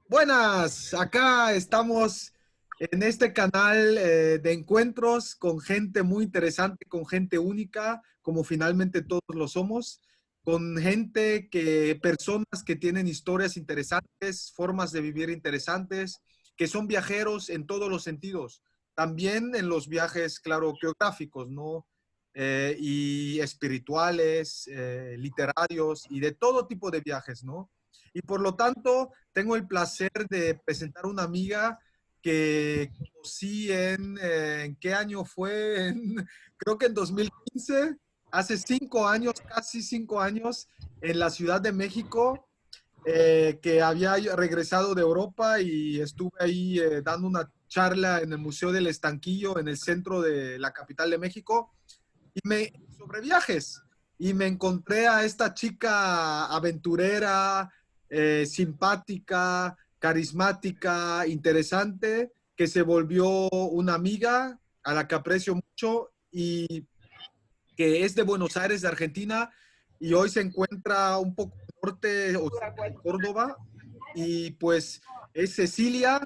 Buenas, acá estamos en este canal de encuentros con gente muy interesante, con gente única, como finalmente todos lo somos, con personas que tienen historias interesantes, formas de vivir interesantes, que son viajeros en todos los sentidos, también en los viajes, claro, geográficos, ¿no? Y espirituales, literarios y de todo tipo de viajes, ¿no? Y por lo tanto, tengo el placer de presentar una amiga que conocí ¿en qué año fue? Creo que en 2015, hace 5 años, casi 5 años, en la Ciudad de México, que había regresado de Europa y estuve ahí dando una charla en el Museo del Estanquillo, en el centro de la capital de México, sobre viajes. Y me encontré a esta chica aventurera, simpática, carismática, interesante, que se volvió una amiga a la que aprecio mucho y que es de Buenos Aires, de Argentina, y hoy se encuentra un poco al norte o cerca de Córdoba. Y pues es Cecilia.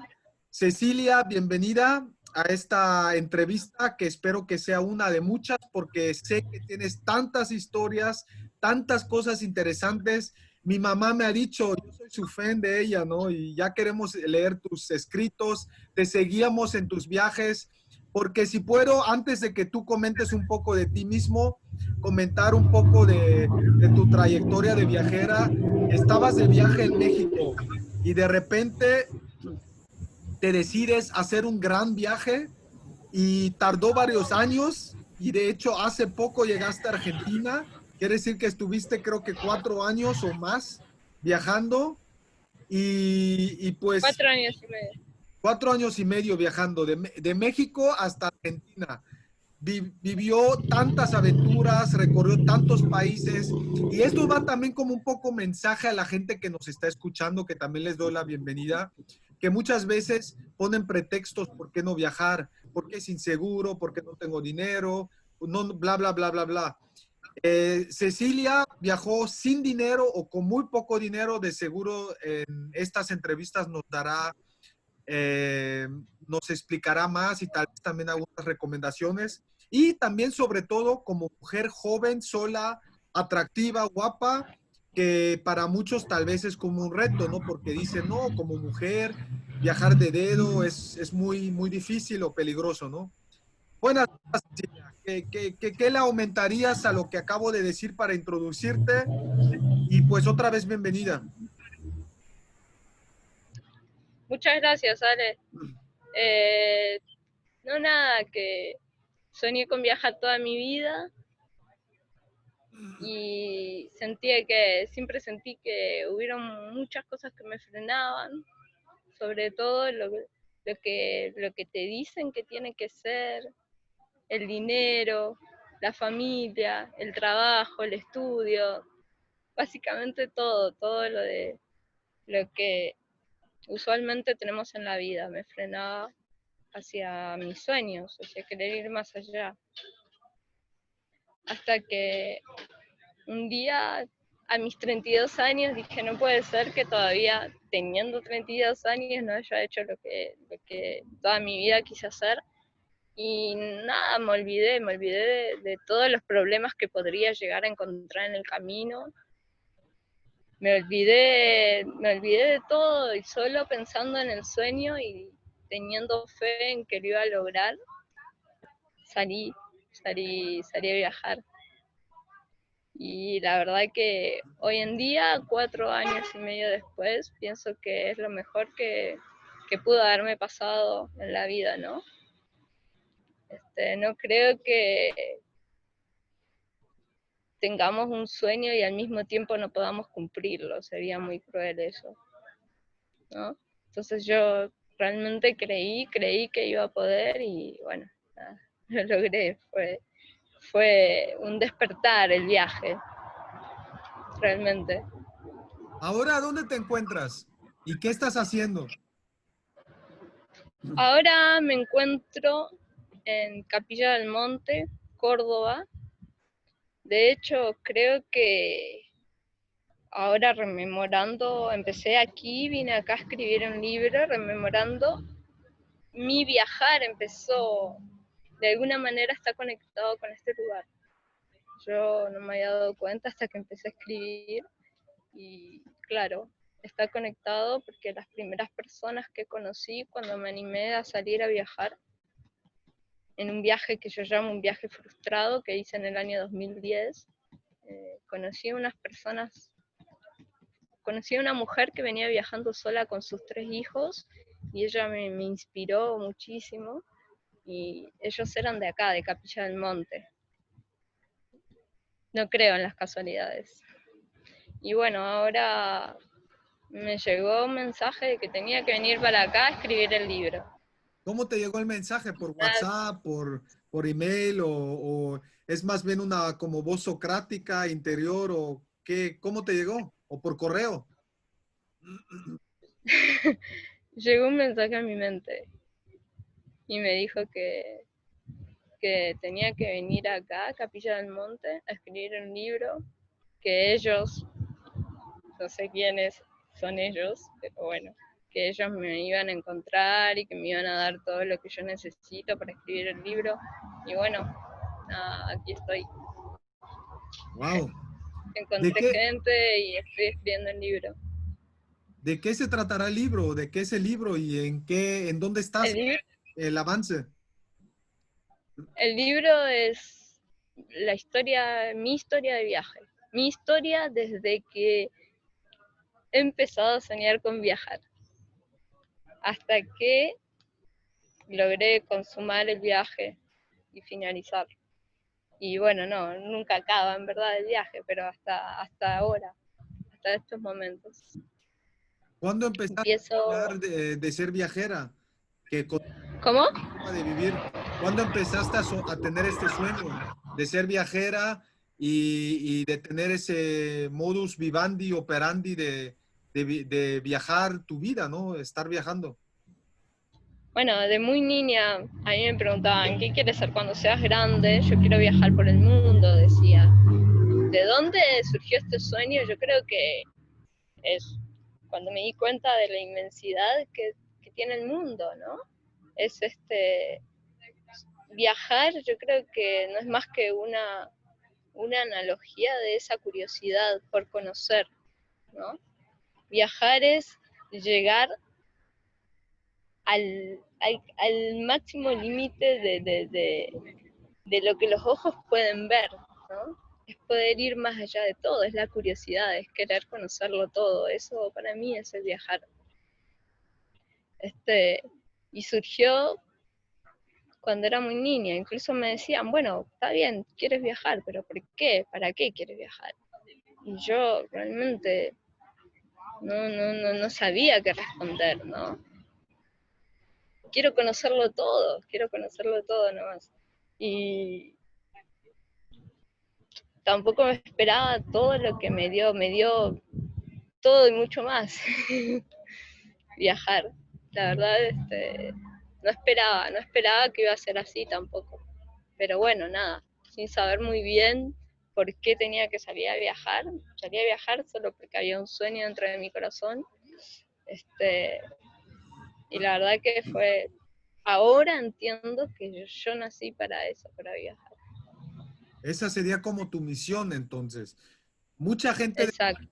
Cecilia, bienvenida a esta entrevista que espero que sea una de muchas porque sé que tienes tantas historias, tantas cosas interesantes. Mi mamá me ha dicho, yo soy su fan de ella, ¿no? Y ya queremos leer tus escritos, te seguíamos en tus viajes, porque si puedo, antes de que tú comentes un poco de ti mismo, comentar un poco de tu trayectoria de viajera. Estabas de viaje en México y de repente te decides hacer un gran viaje y tardó varios años y de hecho hace poco llegaste a Argentina. Quiere decir que estuviste creo que 4 años o más viajando y pues 4 años y medio. 4 años y medio viajando de México hasta Argentina. Vivió tantas aventuras, recorrió tantos países y esto va también como un poco mensaje a la gente que nos está escuchando, que también les doy la bienvenida, que muchas veces ponen pretextos por qué no viajar, porque es inseguro, porque no tengo dinero, no, bla, bla, bla, bla, bla. Cecilia viajó sin dinero o con muy poco dinero, de seguro en estas entrevistas nos explicará más y tal vez también algunas recomendaciones. Y también, sobre todo, como mujer joven, sola, atractiva, guapa, que para muchos tal vez es como un reto, ¿no? Porque dicen, no, como mujer, viajar de dedo es muy, muy difícil o peligroso, ¿no? Buenas, Cecilia. ¿Qué le aumentarías a lo que acabo de decir para introducirte? Y pues otra vez bienvenida. Muchas gracias, Ale. Eh, no, nada, que soñé con viajar toda mi vida y siempre sentí que hubieron muchas cosas que me frenaban, sobre todo lo que te dicen que tiene que ser, el dinero, la familia, el trabajo, el estudio, básicamente todo lo que usualmente tenemos en la vida me frenaba hacia mis sueños, hacia querer ir más allá. Hasta que un día, a mis 32 años, dije, no puede ser que todavía teniendo 32 años no haya hecho lo que toda mi vida quise hacer. Y nada, me olvidé de todos los problemas que podría llegar a encontrar en el camino. Me olvidé de todo y solo pensando en el sueño y teniendo fe en que lo iba a lograr, salí, salí a viajar. Y la verdad que hoy en día, 4 años y medio después, pienso que es lo mejor que pudo haberme pasado en la vida, ¿no? No creo que tengamos un sueño y al mismo tiempo no podamos cumplirlo, sería muy cruel eso, ¿no? Entonces yo realmente creí que iba a poder y bueno, nada, lo logré, fue un despertar el viaje, realmente. Ahora, ¿dónde te encuentras? ¿Y qué estás haciendo? Ahora me encuentro en Capilla del Monte, Córdoba. De hecho, creo que ahora rememorando, empecé aquí, vine acá a escribir un libro rememorando mi viajar, empezó, de alguna manera está conectado con este lugar. Yo no me había dado cuenta hasta que empecé a escribir y claro, está conectado porque las primeras personas que conocí cuando me animé a salir a viajar, en un viaje que yo llamo un viaje frustrado que hice en el año 2010, conocí a unas personas, conocí a una mujer que venía viajando sola con sus 3 hijos y ella me inspiró muchísimo y ellos eran de acá, de Capilla del Monte. No creo en las casualidades. Y bueno, ahora me llegó un mensaje de que tenía que venir para acá a escribir el libro. ¿Cómo te llegó el mensaje? ¿Por Ah, WhatsApp, por email o es más bien una como voz socrática interior o qué? ¿Cómo te llegó? ¿O por correo? llegó un mensaje a mi mente y me dijo que tenía que venir acá, a Capilla del Monte, a escribir un libro, que ellos, no sé quiénes son ellos, pero bueno, que ellos me iban a encontrar y que me iban a dar todo lo que yo necesito para escribir el libro. Y bueno, nada, aquí estoy. Wow. ¿De Encontré qué, gente y estoy escribiendo el libro. de qué se tratará el libro? ¿De qué es el libro y en dónde El estás libro, el avance? el libro es la historia, mi historia de viaje. Mi historia desde que he empezado a soñar con viajar hasta que logré consumar el viaje y finalizarlo. Y bueno, no, nunca acaba en verdad el viaje, pero hasta ahora, hasta estos momentos. ¿Cuándo empezaste a Empiezo... soñar de ser viajera? Que con ¿Cómo? forma de vivir. ¿Cuándo empezaste a tener este sueño de ser viajera y de tener ese modus vivendi operandi de viajar tu vida, ¿no? Estar viajando. Bueno, de muy niña a mí me preguntaban, ¿qué quieres ser cuando seas grande? Yo quiero viajar por el mundo, decía. ¿De dónde surgió este sueño? Yo creo que es cuando me di cuenta de la inmensidad que tiene el mundo, ¿no? Es viajar, yo creo que no es más que una analogía de esa curiosidad por conocer, ¿no? Viajar es llegar al máximo límite de lo que los ojos pueden ver, ¿no? Es poder ir más allá de todo, es la curiosidad, es querer conocerlo todo, eso para mí es el viajar. Y surgió cuando era muy niña, incluso me decían, bueno, está bien, quieres viajar, pero ¿por qué? ¿Para qué quieres viajar? Y yo realmente no sabía qué responder, ¿no? Quiero conocerlo todo nomás. Y tampoco me esperaba todo lo que me dio todo y mucho más. Viajar. La verdad, no esperaba que iba a ser así tampoco. Pero bueno, nada, sin saber muy bien por qué tenía que salir a viajar. Salí a viajar solo porque había un sueño dentro de mi corazón. Este, y la verdad que fue, ahora entiendo que yo nací para eso, para viajar. Esa sería como tu misión, entonces. Mucha gente, Exacto,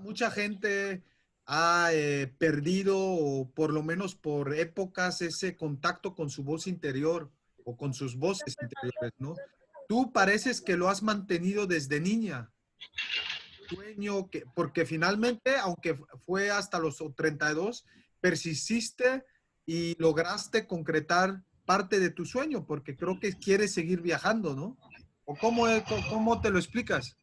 mucha gente ha perdido, o por lo menos por épocas, ese contacto con su voz interior o con sus voces interiores, ¿no? Tú pareces que lo has mantenido desde niña. Sueño que, porque finalmente, aunque fue hasta los 32, persististe y lograste concretar parte de tu sueño, porque creo que quieres seguir viajando, ¿no? ¿O cómo te lo explicas?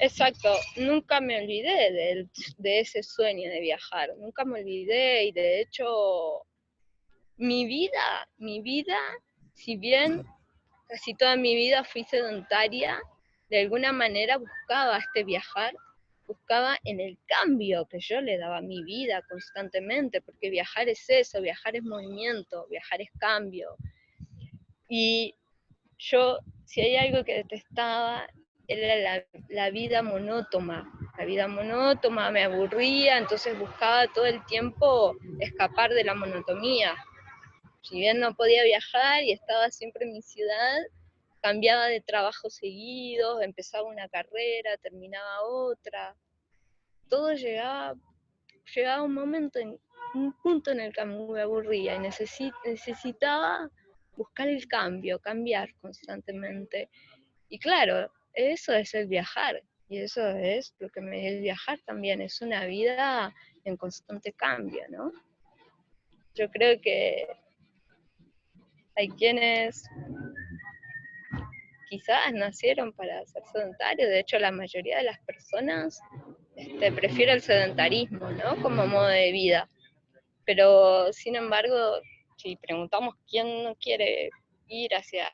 exacto. Nunca me olvidé de ese sueño de viajar, nunca me olvidé y de hecho mi vida, si bien casi toda mi vida fui sedentaria, de alguna manera buscaba viajar, buscaba en el cambio que yo le daba a mi vida constantemente, porque viajar es eso, viajar es movimiento, viajar es cambio. Y yo, si hay algo que detestaba, era la vida monótona, La vida monótona me aburría, entonces buscaba todo el tiempo escapar de la monotonía. Si bien no podía viajar y estaba siempre en mi ciudad, cambiaba de trabajo seguido, empezaba una carrera, terminaba otra. Todo llegaba un punto en el que me aburría y necesitaba buscar el cambio, cambiar constantemente. Y claro, eso es el viajar, y eso es lo que me es viajar también, es una vida en constante cambio, ¿no? Yo creo que hay quienes quizás nacieron para ser sedentarios, de hecho la mayoría de las personas prefiere el sedentarismo, ¿no? Como modo de vida. Pero sin embargo, si preguntamos quién no quiere ir hacia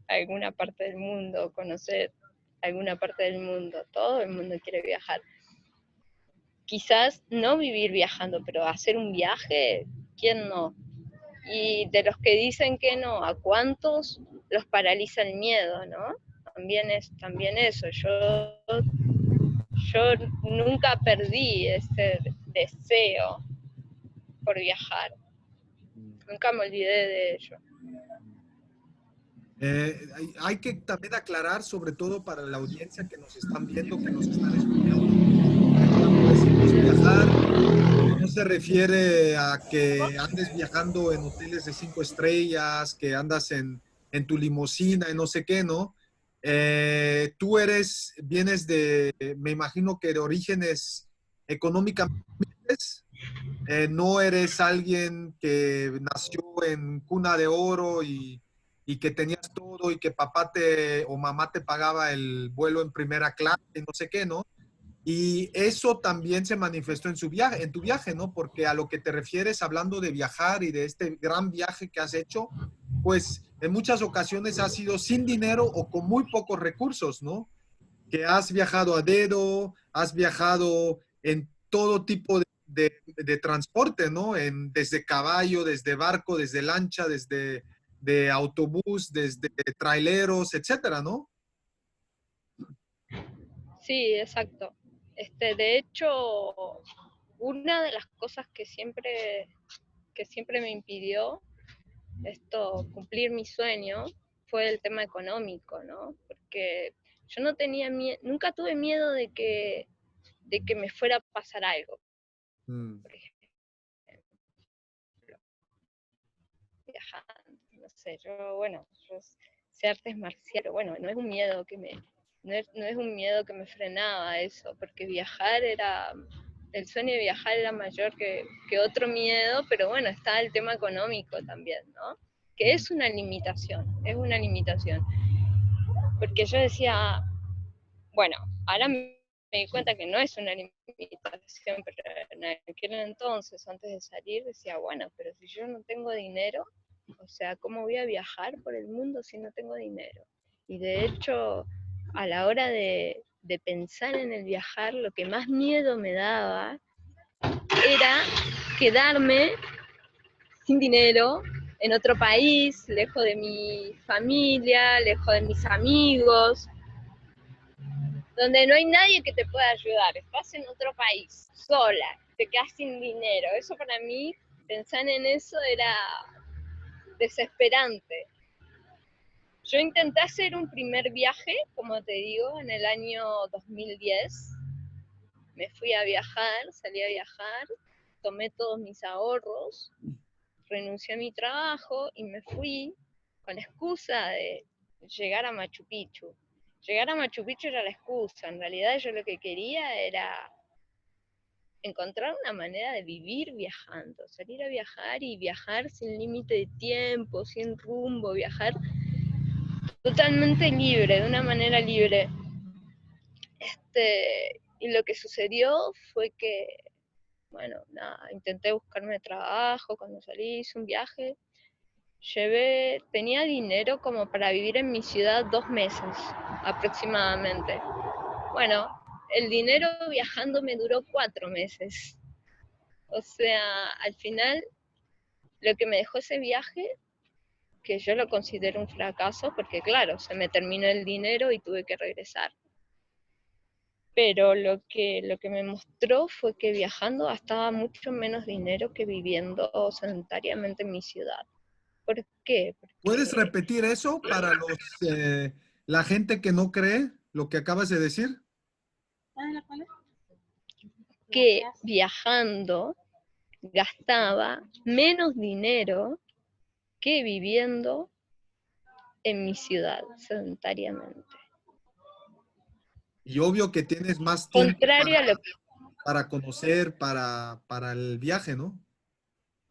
alguna parte del mundo, conocer alguna parte del mundo, todo el mundo quiere viajar. Quizás no vivir viajando, pero hacer un viaje, ¿quién no? Y de los que dicen que no, ¿a cuántos los paraliza el miedo, no? También eso. Yo nunca perdí ese deseo por viajar. Nunca me olvidé de ello. Hay que también aclarar, sobre todo para la audiencia que nos están viendo, que nos están escuchando, que cuando decimos viajar, no se refiere a que andes viajando en hoteles de 5 estrellas, que andas en tu limusina y no sé qué, ¿no? Tú vienes me imagino que de orígenes económicamente, no eres alguien que nació en cuna de oro y que tenías todo y que papá o mamá te pagaba el vuelo en primera clase y no sé qué, ¿no? Y eso también se manifestó en tu viaje, ¿no? Porque a lo que te refieres hablando de viajar y de este gran viaje que has hecho, pues en muchas ocasiones has sido sin dinero o con muy pocos recursos, ¿no? Que has viajado a dedo, has viajado en todo tipo de transporte, ¿no? Desde caballo, desde barco, desde lancha, desde de autobús, desde traileros, etcétera, ¿no? Sí, exacto. De hecho, una de las cosas que siempre me impidió cumplir mi sueño fue el tema económico, ¿no? Porque yo no tenía miedo, nunca tuve miedo de que me fuera a pasar algo, Mm. por ejemplo, viajando, no sé, yo sé artes marciales, bueno, no es un miedo no es un miedo que me frenaba eso, porque el sueño de viajar era mayor que otro miedo, pero bueno, está el tema económico también, ¿no? Que es una limitación, porque yo decía, bueno, ahora me di cuenta que no es una limitación, pero en aquel entonces, antes de salir, decía, bueno, pero si yo no tengo dinero, o sea, ¿cómo voy a viajar por el mundo si no tengo dinero? Y de hecho, a la hora de pensar en el viajar, lo que más miedo me daba era quedarme sin dinero en otro país, lejos de mi familia, lejos de mis amigos, donde no hay nadie que te pueda ayudar, estás en otro país, sola, te quedas sin dinero. Eso para mí, pensar en eso era desesperante. Yo intenté hacer un primer viaje, como te digo, en el año 2010. Me fui a viajar, salí a viajar, tomé todos mis ahorros, renuncié a mi trabajo y me fui con la excusa de llegar a Machu Picchu. Llegar a Machu Picchu era la excusa, en realidad yo lo que quería era encontrar una manera de vivir viajando, salir a viajar y viajar sin límite de tiempo, sin rumbo, viajar totalmente libre, de una manera libre. Y lo que sucedió fue que, bueno, nada, intenté buscarme trabajo cuando salí, hice un viaje, tenía dinero como para vivir en mi ciudad 2 meses aproximadamente. Bueno, el dinero viajando me duró 4 meses. O sea, al final lo que me dejó ese viaje, que yo lo considero un fracaso, porque claro, se me terminó el dinero y tuve que regresar. pero lo que me mostró fue que viajando gastaba mucho menos dinero que viviendo sedentariamente en mi ciudad. ¿Por qué? ¿Puedes Porque repetir eso para la gente que no cree lo que acabas de decir? que viajando gastaba menos dinero que viviendo en mi ciudad sedentariamente. Y obvio que tienes más tiempo Contrario a lo que... para conocer, para el viaje, ¿no?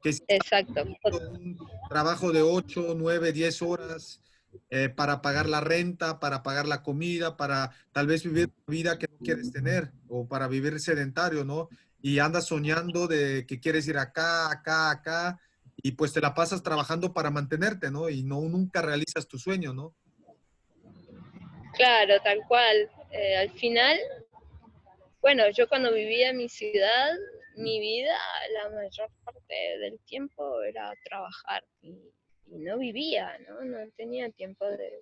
Que si estás Exacto. haciendo un trabajo de 8, 9, 10 horas para pagar la renta, para pagar la comida, para tal vez vivir una vida que no quieres tener o para vivir sedentario, ¿no? Y andas soñando de que quieres ir acá, acá, acá y pues te la pasas trabajando para mantenerte, ¿no? Y no nunca realizas tu sueño, ¿no? Claro, tal cual. Al final, bueno, yo cuando vivía en mi ciudad, mi vida, la mayor parte del tiempo era trabajar y no vivía, ¿no? No tenía tiempo de...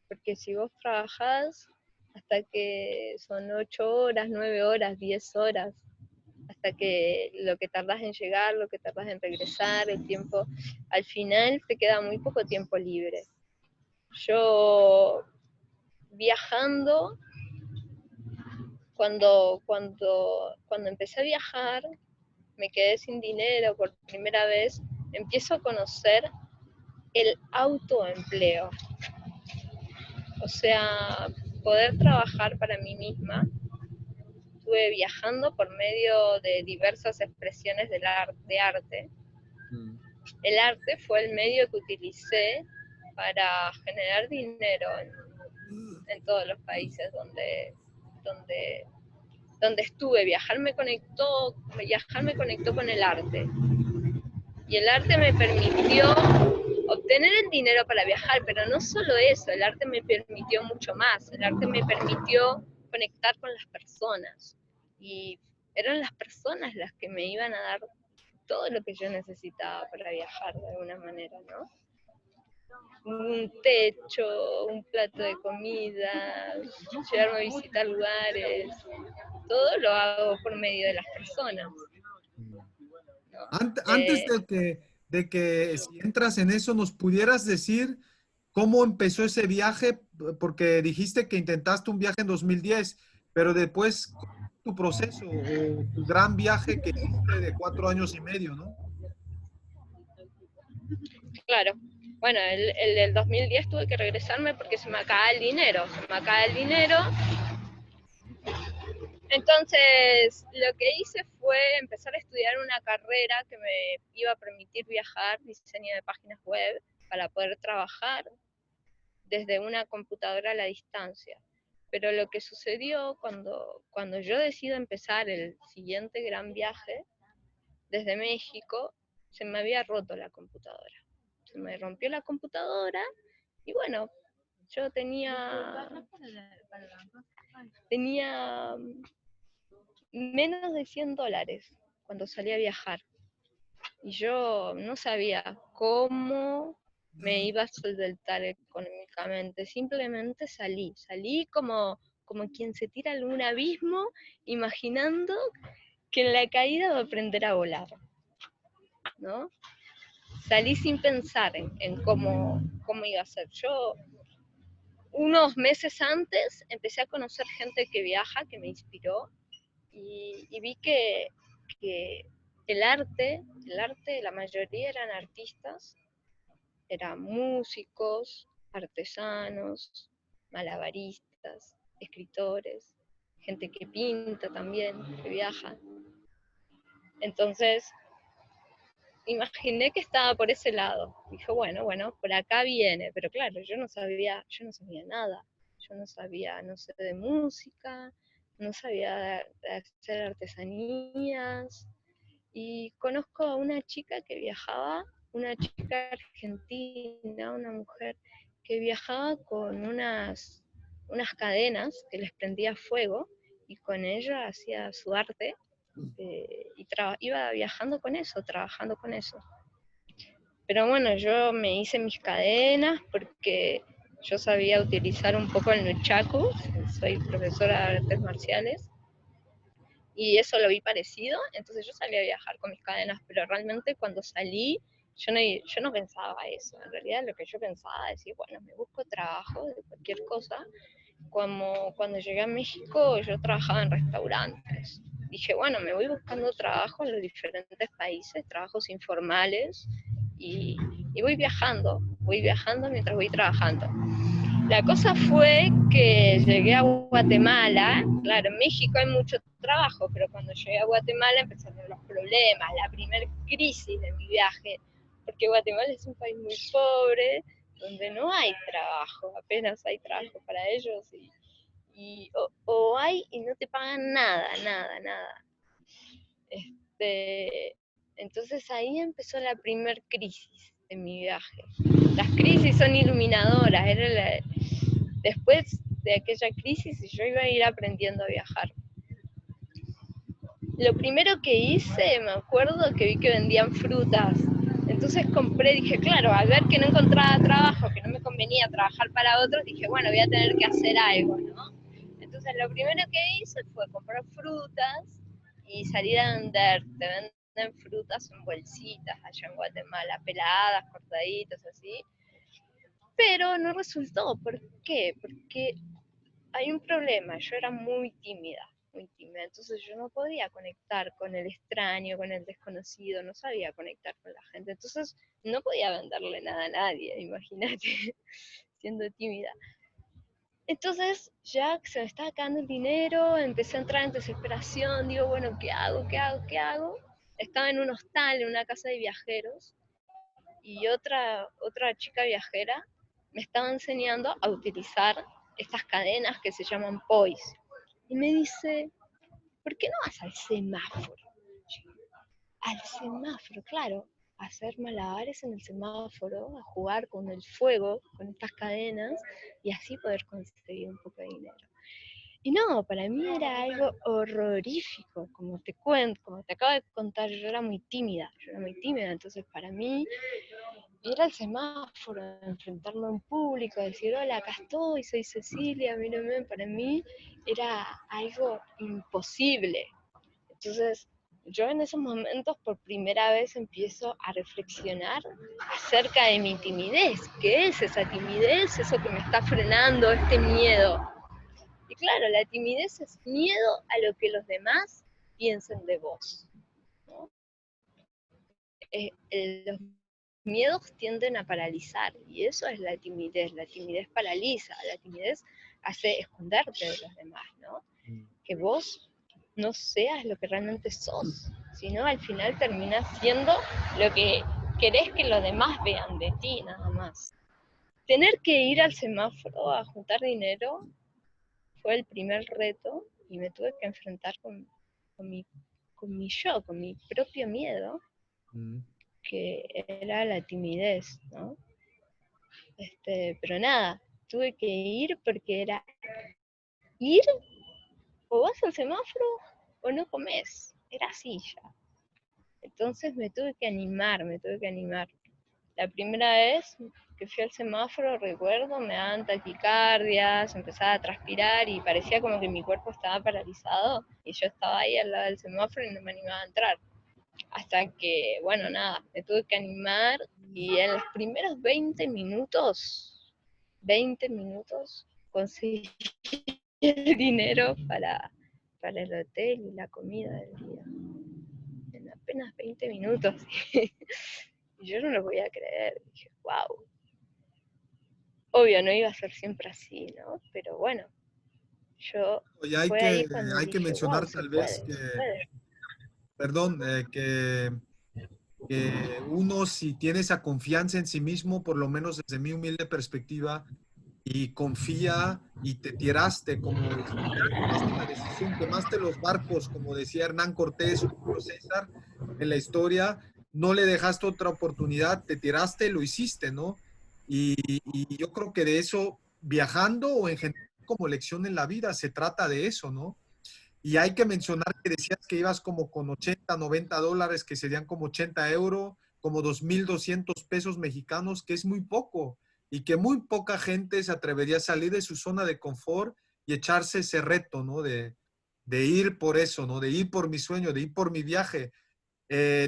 Porque si vos trabajás hasta que son 8 horas, 9 horas, 10 horas, hasta que lo que tardás en llegar, lo que tardás en regresar, el tiempo, al final te queda muy poco tiempo libre. Yo viajando, cuando empecé a viajar, me quedé sin dinero por primera vez, empiezo a conocer el autoempleo. O sea, poder trabajar para mí misma. Estuve viajando por medio de diversas expresiones de arte. Mm. El arte fue el medio que utilicé para generar dinero en todos los países donde, donde estuve. Viajar me conectó con el arte. Y el arte me permitió obtener el dinero para viajar, pero no solo eso, el arte me permitió mucho más. El arte me permitió conectar con las personas. Y eran las personas las que me iban a dar todo lo que yo necesitaba para viajar de alguna manera, ¿no? Un techo, un plato de comida, llevarme a visitar lugares, todo lo hago por medio de las personas, ¿no? Antes de que si entras en eso, nos pudieras decir cómo empezó ese viaje, porque dijiste que intentaste un viaje en 2010, pero después tu proceso o tu gran viaje que hiciste de 4 años y medio, ¿no? Claro. Bueno, el del 2010 tuve que regresarme porque se me acaba el dinero. Se me acaba el dinero. Entonces, lo que hice fue empezar a estudiar una carrera que me iba a permitir viajar, diseño de páginas web, para poder trabajar desde una computadora a la distancia. Pero lo que sucedió cuando yo decido empezar el siguiente gran viaje desde México, se me había roto la computadora. Se me rompió la computadora y bueno, yo tenía menos de $100 cuando salí a viajar. Y yo no sabía cómo me iba a solventar económicamente. Simplemente salí como quien se tira a un abismo, imaginando que en la caída va a aprender a volar, ¿no? Salí sin pensar en cómo iba a ser. Yo, unos meses antes, empecé a conocer gente que viaja, que me inspiró, y vi que la mayoría eran artistas, eran músicos, artesanos, malabaristas, escritores, gente que pinta también, que viaja. Entonces, imaginé que estaba por ese lado. Dije, bueno, por acá viene, pero claro, yo no sabía nada. Yo no sé de música, no sabía de hacer artesanías. Y conozco a una chica que viajaba, una chica argentina, una mujer que viajaba con unas cadenas que les prendía fuego y con ella hacía su arte iba viajando con eso, trabajando con eso. Pero bueno, yo me hice mis cadenas porque yo sabía utilizar un poco el nunchaku, soy profesora de artes marciales, y eso lo vi parecido, entonces yo salí a viajar con mis cadenas, pero realmente cuando salí, yo no pensaba eso, en realidad lo que yo pensaba es decir, bueno, me busco trabajo de cualquier cosa. Como cuando llegué a México, yo trabajaba en restaurantes. Dije, bueno, me voy buscando trabajo en los diferentes países, trabajos informales, y voy viajando mientras voy trabajando. La cosa fue que llegué a Guatemala, claro, en México hay mucho trabajo, pero cuando llegué a Guatemala empezaron los problemas, la primera crisis de mi viaje, porque Guatemala es un país muy pobre, donde no hay trabajo, apenas hay trabajo para ellos, o hay y no te pagan nada, nada, nada. Entonces ahí empezó la primera crisis de mi viaje. Las crisis son iluminadoras, después de aquella crisis yo iba a ir aprendiendo a viajar. Lo primero que hice, me acuerdo que vi que vendían frutas. Entonces compré, dije, claro, al ver que no encontraba trabajo, que no me convenía trabajar para otros, dije, bueno, voy a tener que hacer algo, ¿no? Entonces lo primero que hice fue comprar frutas y salir a vender. Te venden frutas en bolsitas allá en Guatemala, peladas, cortaditas, así. Pero no resultó. ¿Por qué? Porque hay un problema. Yo era muy tímida, muy tímida. Entonces yo no podía conectar con el extraño, con el desconocido, no sabía conectar con la gente. Entonces no podía venderle nada a nadie, imagínate, siendo tímida. Entonces ya se me estaba acabando el dinero, empecé a entrar en desesperación, digo, bueno, ¿qué hago? ¿Qué hago? ¿Qué hago? Estaba en un hostal, en una casa de viajeros, y otra chica viajera me estaba enseñando a utilizar estas cadenas que se llaman POIs. Y me dice, ¿por qué no vas al semáforo? Al semáforo, claro, a hacer malabares en el semáforo, a jugar con el fuego, con estas cadenas, y así poder conseguir un poco de dinero. Y no, para mí era algo horrorífico, como te cuento, como te acabo de contar, yo era muy tímida, entonces para mí ir al semáforo, enfrentarme a un público, decir, hola, acá estoy, soy Cecilia, mírame, para mí era algo imposible. Entonces, yo en esos momentos por primera vez empiezo a reflexionar acerca de mi timidez. ¿Qué es esa timidez? Eso que me está frenando, este miedo. Y claro, la timidez es miedo a lo que los demás piensen de vos, ¿no? Los miedos tienden a paralizar y eso es la timidez paraliza, la timidez hace esconderte de los demás, ¿no? Que vos no seas lo que realmente sos, sino al final terminás siendo lo que querés que los demás vean de ti, nada más. Tener que ir al semáforo a juntar dinero fue el primer reto y me tuve que enfrentar con mi, con mi yo, con mi propio miedo, que era la timidez, ¿no? Pero nada, tuve que ir porque era ir, o vas al semáforo o no comes, era así ya. Entonces me tuve que animar. La primera vez que fui al semáforo, recuerdo, me daban taquicardias, empezaba a transpirar y parecía como que mi cuerpo estaba paralizado y yo estaba ahí al lado del semáforo y no me animaba a entrar. Hasta que, bueno, nada, me tuve que animar y en los primeros 20 minutos conseguí el dinero para el hotel y la comida del día. En apenas 20 minutos. Y yo no lo podía creer. Dije, wow. Obvio, no iba a ser siempre así, ¿no? Pero bueno, yo Y fue ahí cuando hay que dije, wow, mencionar se tal vez puede, que, se puede. perdón, que uno si tiene esa confianza en sí mismo, por lo menos desde mi humilde perspectiva, y confía y te tiraste, como tomaste la decisión, quemaste los barcos, como decía Hernán Cortés o Julio César en la historia, no le dejaste otra oportunidad, te tiraste, lo hiciste, ¿no? Y yo creo que de eso, viajando o en general como lección en la vida, se trata de eso, ¿no? Y hay que mencionar que decías que ibas como con 80, $90, que serían como 80 euros, como 2,200 pesos mexicanos, que es muy poco y que muy poca gente se atrevería a salir de su zona de confort y echarse ese reto, ¿no? De ir por eso, ¿no? De ir por mi sueño, de ir por mi viaje,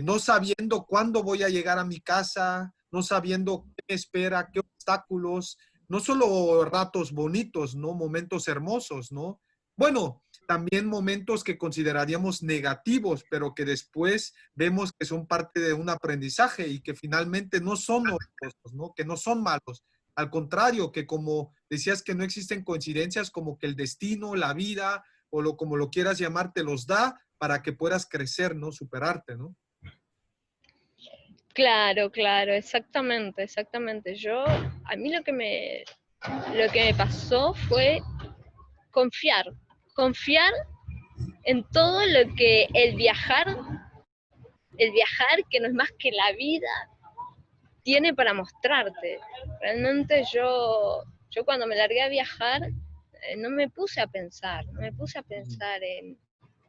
no sabiendo cuándo voy a llegar a mi casa, no sabiendo qué me espera, qué obstáculos, no solo ratos bonitos, ¿no? Momentos hermosos, ¿no? Bueno, también momentos que consideraríamos negativos, pero que después vemos que son parte de un aprendizaje y que finalmente no son odiosos, ¿no? Que no son malos. Al contrario, que como decías que no existen coincidencias, como que el destino, la vida o como lo quieras llamar, te los da para que puedas crecer, ¿no? Superarte, ¿no? Claro, claro, exactamente, exactamente. A mí lo que me pasó fue confiar, confiar en todo lo que el viajar que no es más que la vida, tiene para mostrarte. Realmente yo cuando me largué a viajar, no me puse a pensar, no me puse a pensar en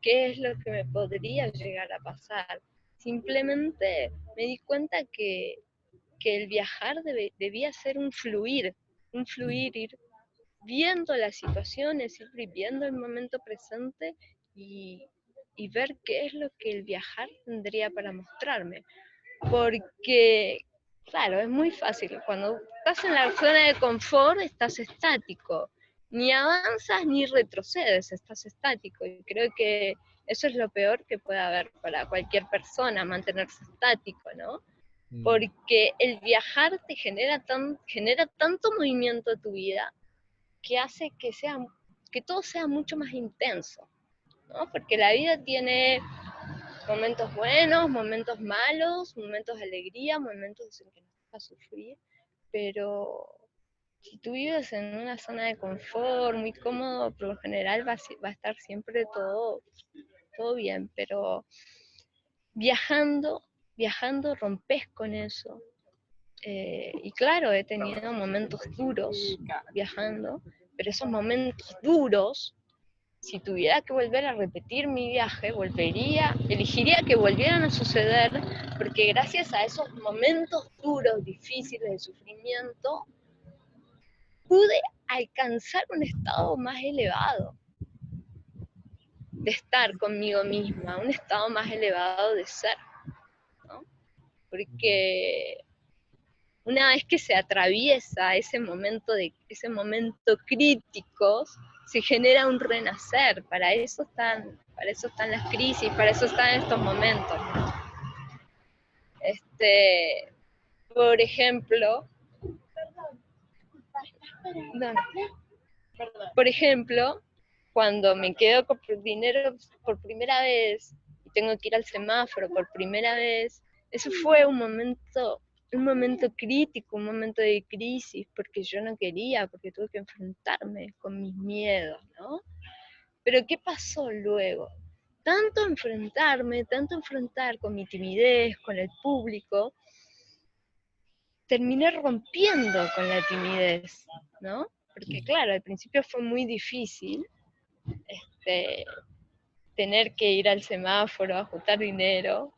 qué es lo que me podría llegar a pasar. Simplemente me di cuenta que el viajar debía ser un fluir, ir viendo las situaciones, ir viviendo el momento presente y, y ver qué es lo que el viajar tendría para mostrarme. Porque, claro, es muy fácil. Cuando estás en la zona de confort, estás estático. Ni avanzas ni retrocedes, estás estático. Y creo que eso es lo peor que puede haber para cualquier persona, mantenerse estático, ¿no? Mm. Porque el viajar te genera tanto movimiento a tu vida que hace que todo sea mucho más intenso, ¿no? Porque la vida tiene momentos buenos, momentos malos, momentos de alegría, momentos en que nos toca sufrir, pero si tú vives en una zona de confort muy cómodo, por lo general va a estar siempre todo bien, pero viajando, viajando rompes con eso. Y claro, he tenido momentos duros viajando, pero esos momentos duros, si tuviera que volver a repetir mi viaje, elegiría que volvieran a suceder, porque gracias a esos momentos duros, difíciles de sufrimiento, pude alcanzar un estado más elevado de estar conmigo misma, un estado más elevado de ser, ¿no? Porque una vez que se atraviesa ese momento crítico, se genera un renacer. Para eso están las crisis, para eso están estos momentos, ¿no? Este, por ejemplo, no, por ejemplo, cuando me quedo con dinero por primera vez y tengo que ir al semáforo por primera vez, eso fue un momento crítico, un momento de crisis, porque yo no quería, porque tuve que enfrentarme con mis miedos, ¿no? Pero ¿qué pasó luego? Tanto enfrentar con mi timidez, con el público, terminé rompiendo con la timidez, ¿no? Porque claro, al principio fue muy difícil, este, tener que ir al semáforo a juntar dinero,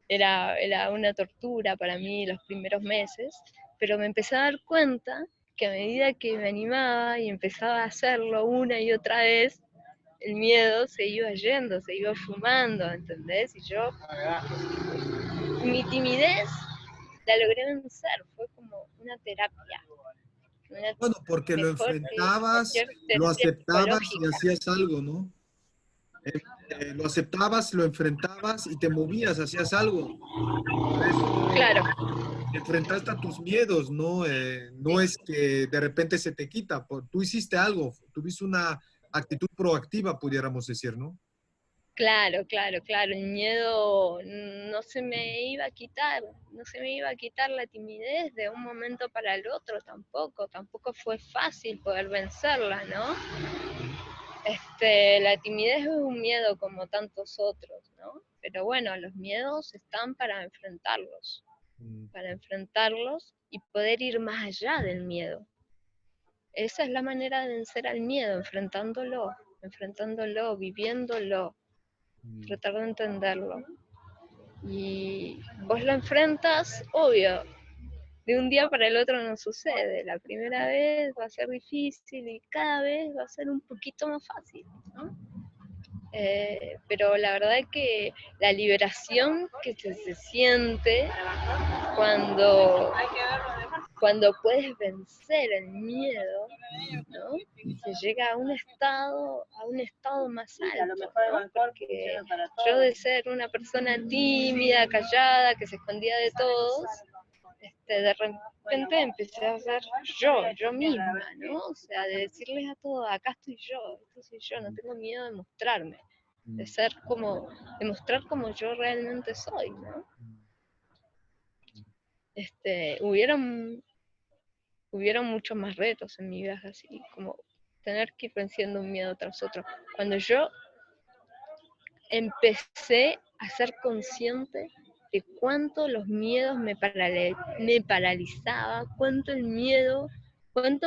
era una tortura para mí los primeros meses, pero me empecé a dar cuenta que a medida que me animaba y empezaba a hacerlo una y otra vez, el miedo se iba yendo, se iba fumando, ¿entendés? Y mi timidez la logré vencer, fue como una terapia, una Bueno, porque lo mejor que enfrentabas, cualquier lo terapia aceptabas y psicológica. hacías algo, ¿no? Lo aceptabas, lo enfrentabas y te movías, hacías algo. Por eso Claro, enfrentaste a tus miedos, ¿no? No es que de repente se te quita, tú hiciste algo, tuviste una actitud proactiva, pudiéramos decir, ¿no? claro, claro, claro. El miedo no se me iba a quitar, no se me iba a quitar la timidez de un momento para el otro tampoco. Tampoco fue fácil poder vencerla, ¿no? La timidez es un miedo como tantos otros, ¿no? Pero bueno, los miedos están Mm. para enfrentarlos y poder ir más allá del miedo. Esa es la manera de vencer al miedo, enfrentándolo, viviéndolo, Mm. tratar de entenderlo. Y vos lo enfrentas, obvio, de un día para el otro no sucede. La primera vez va a ser difícil y cada vez va a ser un poquito más fácil, ¿no? Pero la verdad es que la liberación que se siente cuando, cuando puedes vencer el miedo, ¿no? Se llega a un estado más alto, ¿no? Porque yo de ser una persona tímida, callada, que se escondía de todos, de repente empecé a ser yo misma, ¿no? O sea, de decirles a todos, acá estoy yo, esto soy yo, no tengo miedo de mostrarme, de ser como, de mostrar como yo realmente soy, ¿no? Hubieron muchos más retos en mi viaje, así como tener que ir venciendo un miedo tras otro. Cuando yo empecé a ser consciente de cuánto los miedos me paralizaban, cuánto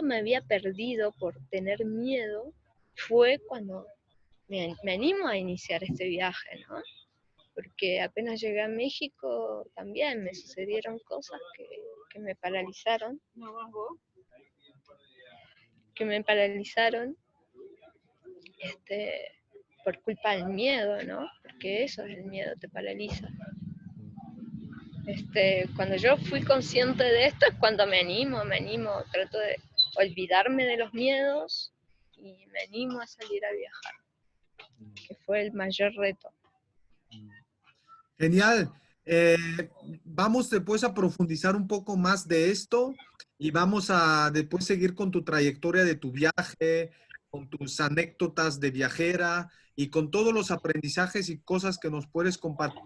me había perdido por tener miedo, fue cuando me animo a iniciar este viaje, ¿no? Porque apenas llegué a México también me sucedieron cosas que me paralizaron, por culpa del miedo, ¿no? Porque eso es el miedo, te paraliza. Cuando yo fui consciente de esto es cuando me animo, trato de olvidarme de los miedos y me animo a salir a viajar, que fue el mayor reto. Genial. Eh, Vamos después a profundizar un poco más de esto y vamos a después seguir con tu trayectoria de tu viaje, con tus anécdotas de viajera y con todos los aprendizajes y cosas que nos puedes compartir.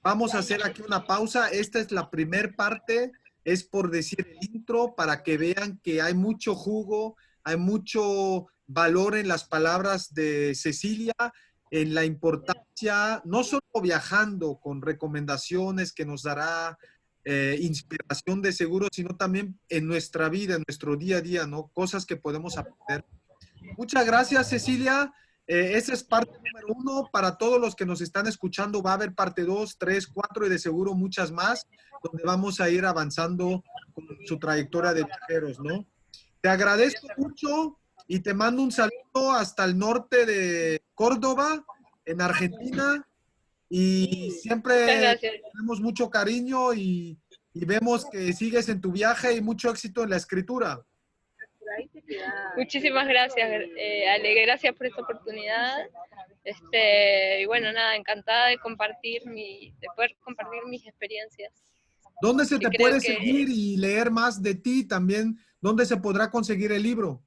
Vamos a hacer aquí una pausa. Esta es la primer parte, es por decir el intro para que vean que hay mucho jugo, hay mucho valor en las palabras de Cecilia, en la importancia, no solo viajando con recomendaciones que nos dará inspiración de seguro, sino también en nuestra vida, en nuestro día a día, ¿no? Cosas que podemos aprender. Muchas gracias, Cecilia. Esa es parte número 1. Para todos los que nos están escuchando, va a haber parte 2, 3, 4 y de seguro muchas más, donde vamos a ir avanzando con su trayectoria de viajeros, ¿no? Te agradezco mucho y te mando un saludo hasta el norte de Córdoba, en Argentina. Y Muchas siempre gracias. tenemos mucho cariño y vemos que sigues en tu viaje y mucho éxito en la escritura. Muchísimas gracias, Ale, gracias por esta oportunidad. Y bueno, nada, encantada de poder compartir mis experiencias. ¿Dónde se Que te creo puede que seguir y leer más de ti? También, ¿dónde se podrá conseguir el libro?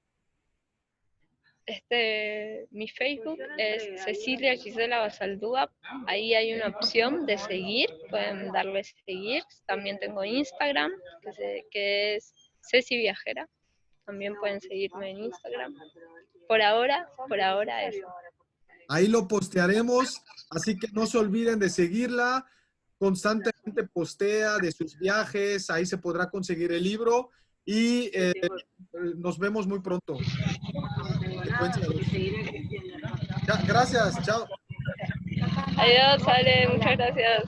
mi Facebook es Cecilia Gisela Basaldúa. Ahí hay una opción de seguir, pueden darle seguir. También tengo Instagram, que es Ceci Viajera. También pueden seguirme en Instagram. Por ahora eso. Ahí lo postearemos, así que no se olviden de seguirla. Constantemente postea de sus viajes, ahí se podrá conseguir el libro y nos vemos muy pronto. Secuencia 2. Ya, gracias, chao. Adiós, Ale, muchas gracias.